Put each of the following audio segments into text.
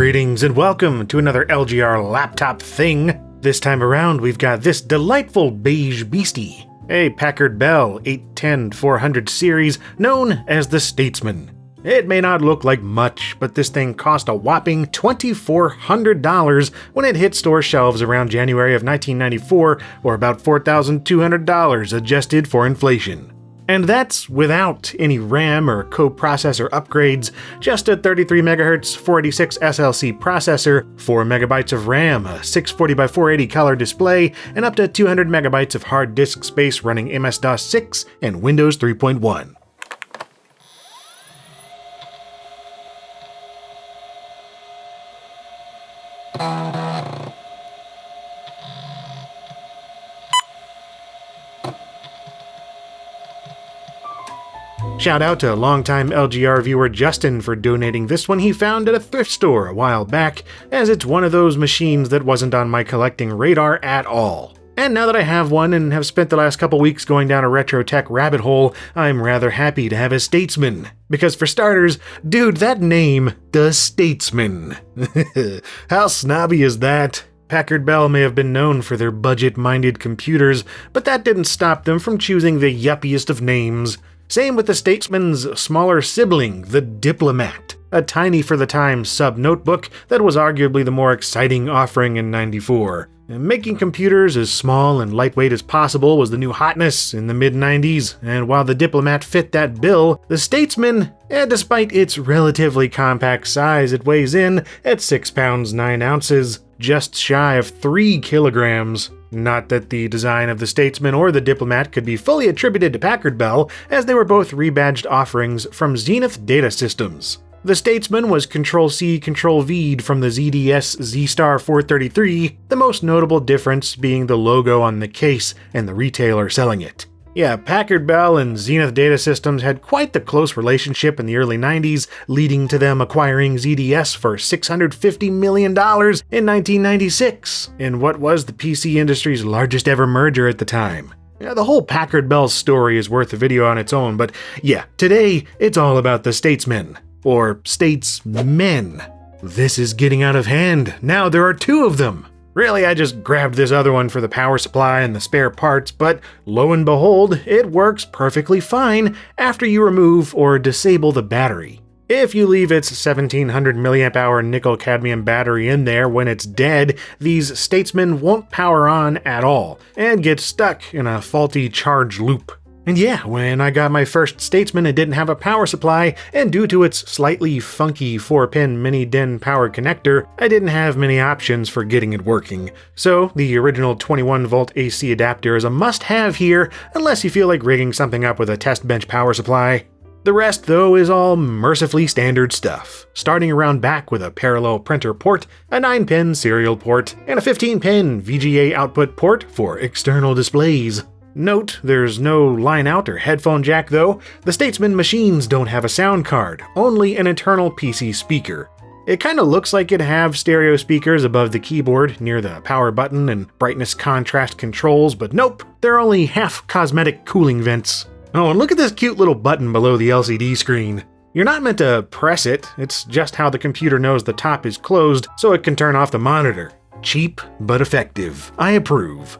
Greetings and welcome to another LGR laptop thing. This time around we've got this delightful beige beastie, a Packard Bell 810-400 series known as the Statesman. It may not look like much, but this thing cost a whopping $2,400 when it hit store shelves around January of 1994, or about $4,200 adjusted for inflation. And that's without any RAM or coprocessor upgrades, just a 33MHz 486 SLC processor, 4MB of RAM, a 640x480 color display, and up to 200MB of hard disk space running MS-DOS 6 and Windows 3.1. Shout out to longtime LGR viewer Justin for donating this one he found at a thrift store a while back, as it's one of those machines that wasn't on my collecting radar at all. And now that I have one and have spent the last couple weeks going down a retro tech rabbit hole, I'm rather happy to have a Statesman. Because for starters, dude, that name, The Statesman. How snobby is that? Packard Bell may have been known for their budget-minded computers, but that didn't stop them from choosing the yuppiest of names. Same with the Statesman's smaller sibling, the Diplomat, a tiny-for-the-time sub-notebook that was arguably the more exciting offering in '94. Making computers as small and lightweight as possible was the new hotness in the mid-90s, and while the Diplomat fit that bill, the Statesman, despite its relatively compact size, it weighs in at 6 pounds 9 ounces, just shy of 3 kilograms. Not that the design of the Statesman or the Diplomat could be fully attributed to Packard Bell, as they were both rebadged offerings from Zenith Data Systems. The Statesman was Control-C, Control-V'd from the ZDS Z-Star 433, the most notable difference being the logo on the case and the retailer selling it. Yeah, Packard Bell and Zenith Data Systems had quite the close relationship in the early 90s, leading to them acquiring ZDS for $650 million in 1996, in what was the PC industry's largest ever merger at the time. Yeah, the whole Packard Bell story is worth a video on its own, but yeah, today it's all about the Statesmen, or Statesmen. This is getting out of hand. Now there are two of them. Really, I just grabbed this other one for the power supply and the spare parts, but lo and behold, it works perfectly fine after you remove or disable the battery. If you leave its 1700 mAh nickel-cadmium battery in there when it's dead, these Statesmen won't power on at all, and get stuck in a faulty charge loop. And yeah, when I got my first Statesman, it didn't have a power supply, and due to its slightly funky 4-pin mini-DIN power connector, I didn't have many options for getting it working. So the original 21-volt AC adapter is a must-have here, unless you feel like rigging something up with a test bench power supply. The rest, though, is all mercifully standard stuff, starting around back with a parallel printer port, a 9-pin serial port, and a 15-pin VGA output port for external displays. Note, there's no line out or headphone jack though. The Statesman machines don't have a sound card, only an internal PC speaker. It kinda looks like it'd have stereo speakers above the keyboard near the power button and brightness contrast controls, but nope, they're only half cosmetic cooling vents. Oh, and look at this cute little button below the LCD screen. You're not meant to press it, it's just how the computer knows the top is closed so it can turn off the monitor. Cheap, but effective. I approve.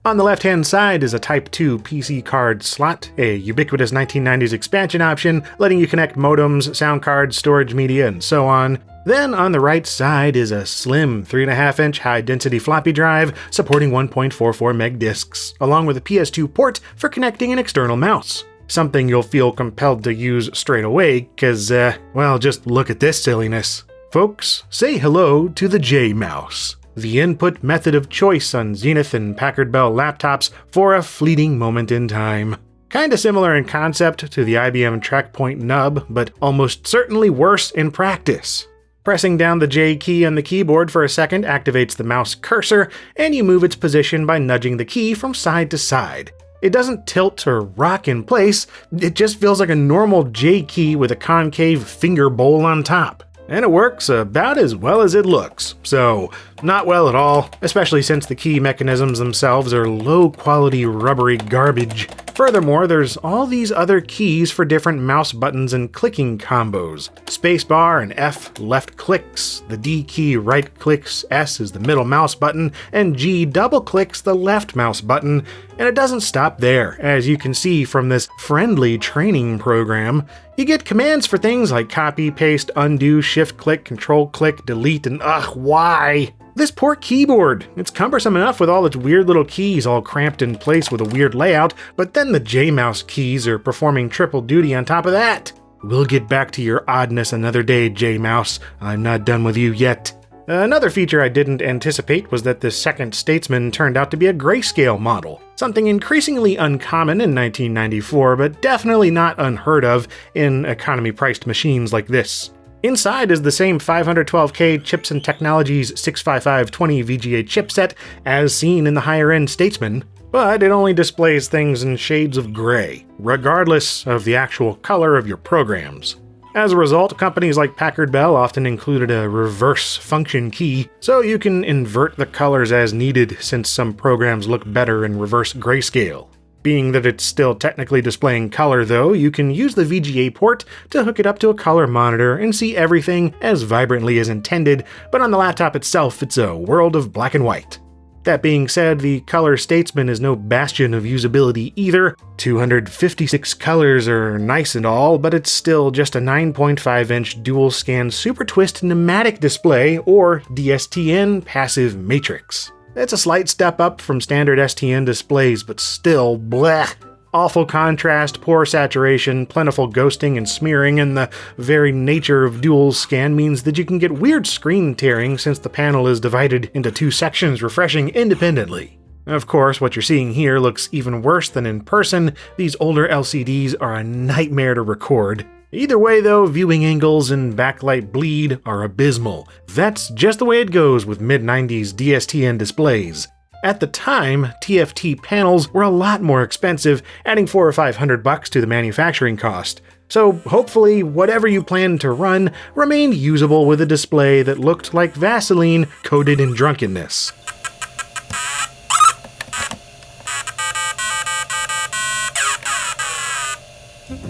On the left-hand side is a Type 2 PC card slot, a ubiquitous 1990s expansion option, letting you connect modems, sound cards, storage media, and so on. Then on the right side is a slim 3.5-inch high-density floppy drive supporting 1.44 meg disks, along with a PS2 port for connecting an external mouse. Something you'll feel compelled to use straight away, cause, well, just look at this silliness. Folks, say hello to the J-Mouse, the input method of choice on Zenith and Packard Bell laptops for a fleeting moment in time. Kinda similar in concept to the IBM TrackPoint nub, but almost certainly worse in practice. Pressing down the J key on the keyboard for a second activates the mouse cursor, and you move its position by nudging the key from side to side. It doesn't tilt or rock in place, it just feels like a normal J key with a concave finger bowl on top. And it works about as well as it looks, so Not well at all, especially since the key mechanisms themselves are low-quality rubbery garbage. Furthermore, there's all these other keys for different mouse buttons and clicking combos. Spacebar and F left clicks, the D key right clicks, S is the middle mouse button, and G double clicks the left mouse button. And it doesn't stop there, as you can see from this friendly training program. You get commands for things like copy, paste, undo, shift click, control click, delete, and why? This poor keyboard! It's cumbersome enough with all its weird little keys all cramped in place with a weird layout, but then the J-mouse keys are performing triple duty on top of that. We'll get back to your oddness another day, J-mouse. I'm not done with you yet. Another feature I didn't anticipate was that the second Statesman turned out to be a grayscale model, something increasingly uncommon in 1994, but definitely not unheard of in economy-priced machines like this. Inside is the same 512K Chipson Technologies 65520 VGA chipset as seen in the higher-end Statesman, but it only displays things in shades of gray, regardless of the actual color of your programs. As a result, companies like Packard Bell often included a reverse function key, so you can invert the colors as needed since some programs look better in reverse grayscale. Being that it's still technically displaying color though, you can use the VGA port to hook it up to a color monitor and see everything as vibrantly as intended, but on the laptop itself it's a world of black and white. That being said, the Color Statesman is no bastion of usability either. 256 colors are nice and all, but it's still just a 9.5-inch dual-scan Super Twist pneumatic display, or DSTN passive matrix. It's a slight step up from standard STN displays, but still, bleh. Awful contrast, poor saturation, plentiful ghosting and smearing, and the very nature of dual scan means that you can get weird screen tearing since the panel is divided into two sections refreshing independently. Of course, what you're seeing here looks even worse than in person. These older LCDs are a nightmare to record. Either way though, viewing angles and backlight bleed are abysmal. That's just the way it goes with mid-90s DSTN displays. At the time, TFT panels were a lot more expensive, adding $400 or $500 to the manufacturing cost. So hopefully, whatever you plan to run remained usable with a display that looked like Vaseline coated in drunkenness.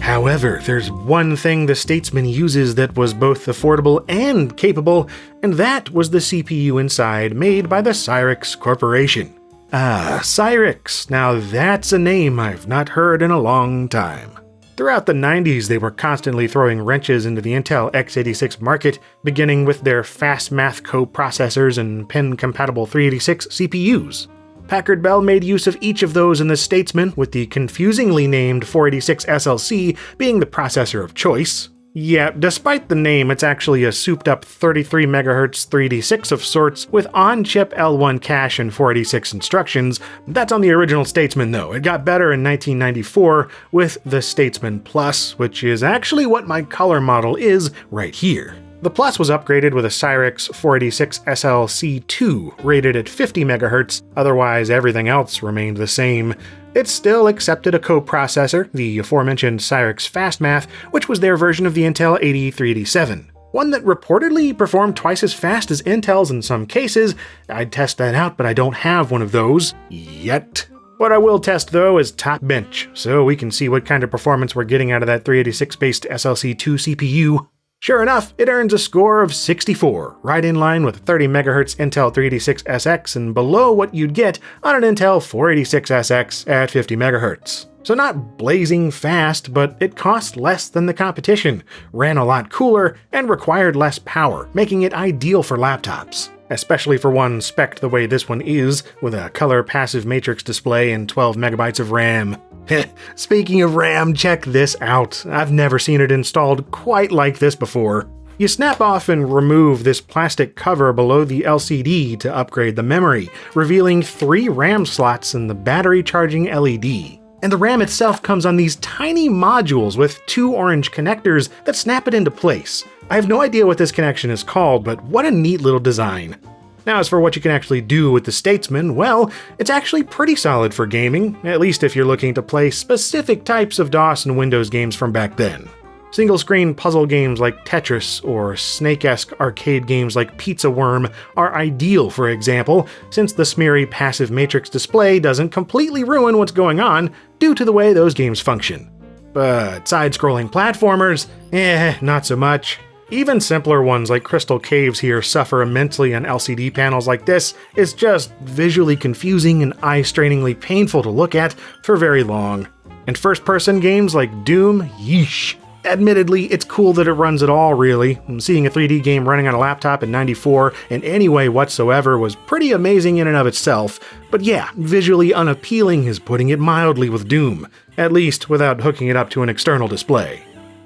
However, there's one thing the Statesman uses that was both affordable and capable, and that was the CPU inside made by the Cyrix Corporation. Cyrix. Now that's a name I've not heard in a long time. Throughout the 90s, they were constantly throwing wrenches into the Intel x86 market, beginning with their FastMath coprocessors and PIN-compatible 386 CPUs. Packard Bell made use of each of those in the Statesman, with the confusingly named 486 SLC being the processor of choice. Yeah, despite the name, it's actually a souped-up 33 MHz 386 of sorts with on-chip L1 cache and 486 instructions. That's on the original Statesman though. It got better in 1994 with the Statesman Plus, which is actually what my color model is right here. The Plus was upgraded with a Cyrix 486 SLC2 rated at 50 MHz, otherwise everything else remained the same. It still accepted a coprocessor, the aforementioned Cyrix FastMath, which was their version of the Intel 8387. One that reportedly performed twice as fast as Intel's in some cases. I'd test that out, but I don't have one of those yet. What I will test though is Top Bench, so we can see what kind of performance we're getting out of that 386-based SLC2 CPU. Sure enough, it earns a score of 64, right in line with 30 MHz Intel 386SX and below what you'd get on an Intel 486SX at 50 MHz. So not blazing fast, but it cost less than the competition, ran a lot cooler, and required less power, making it ideal for laptops. Especially for one spec'd the way this one is, with a color passive matrix display and 12 MB of RAM. Speaking of RAM, check this out. I've never seen it installed quite like this before. You snap off and remove this plastic cover below the LCD to upgrade the memory, revealing 3 RAM slots and the battery charging LED. And the RAM itself comes on these tiny modules with 2 orange connectors that snap it into place. I have no idea what this connection is called, but what a neat little design. Now, as for what you can actually do with the Statesman, well, it's actually pretty solid for gaming, at least if you're looking to play specific types of DOS and Windows games from back then. Single-screen puzzle games like Tetris or Snake-esque arcade games like Pizza Worm are ideal, for example, since the smeary passive matrix display doesn't completely ruin what's going on due to the way those games function. But side-scrolling platformers? Not so much. Even simpler ones like Crystal Caves here suffer immensely on LCD panels like this. It's just visually confusing and eye-strainingly painful to look at for very long. And first-person games like Doom? Yeesh. Admittedly, it's cool that it runs at all, really. Seeing a 3D game running on a laptop in '94 in any way whatsoever was pretty amazing in and of itself, but yeah, visually unappealing is putting it mildly with Doom, at least without hooking it up to an external display.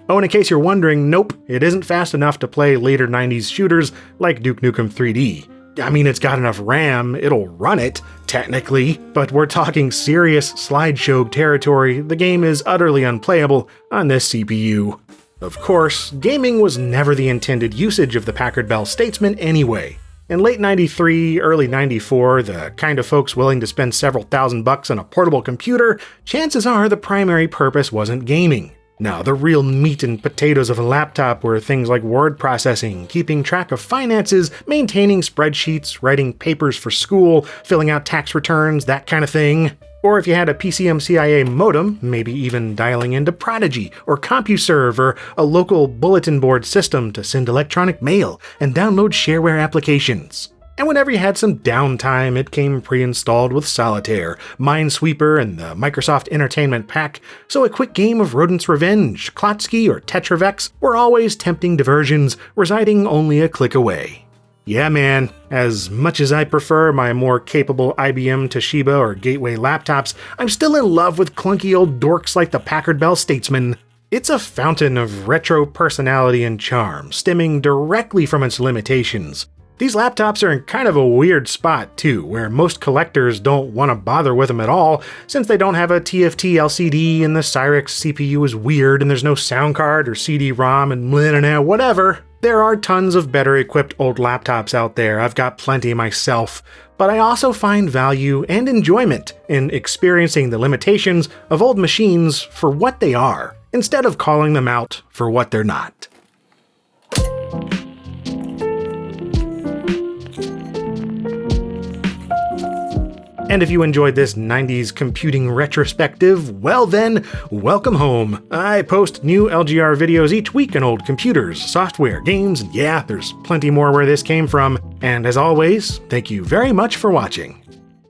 Oh, and in case you're wondering, nope, it isn't fast enough to play later 90s shooters like Duke Nukem 3D. I mean, it's got enough RAM, it'll run it, technically, but we're talking serious slideshow territory. The game is utterly unplayable on this CPU. Of course, gaming was never the intended usage of the Packard Bell Statesman anyway. In late 93, early 94, the kind of folks willing to spend several $1,000s on a portable computer, chances are the primary purpose wasn't gaming. Now, the real meat and potatoes of a laptop were things like word processing, keeping track of finances, maintaining spreadsheets, writing papers for school, filling out tax returns, that kind of thing. Or if you had a PCMCIA modem, maybe even dialing into Prodigy or CompuServe or a local bulletin board system to send electronic mail and download shareware applications. And whenever you had some downtime, it came pre-installed with Solitaire, Minesweeper, and the Microsoft Entertainment Pack, so a quick game of Rodent's Revenge, Klotsky, or Tetravex were always tempting diversions, residing only a click away. Yeah man, as much as I prefer my more capable IBM, Toshiba, or Gateway laptops, I'm still in love with clunky old dorks like the Packard Bell Statesman. It's a fountain of retro personality and charm, stemming directly from its limitations. These laptops are in kind of a weird spot too, where most collectors don't want to bother with them at all, since they don't have a TFT LCD and the Cyrix CPU is weird and there's no sound card or CD-ROM and whatever. There are tons of better equipped old laptops out there, I've got plenty myself, but I also find value and enjoyment in experiencing the limitations of old machines for what they are, instead of calling them out for what they're not. And if you enjoyed this 90s computing retrospective, well then, welcome home. I post new LGR videos each week on old computers, software, games, and yeah, there's plenty more where this came from. And as always, thank you very much for watching.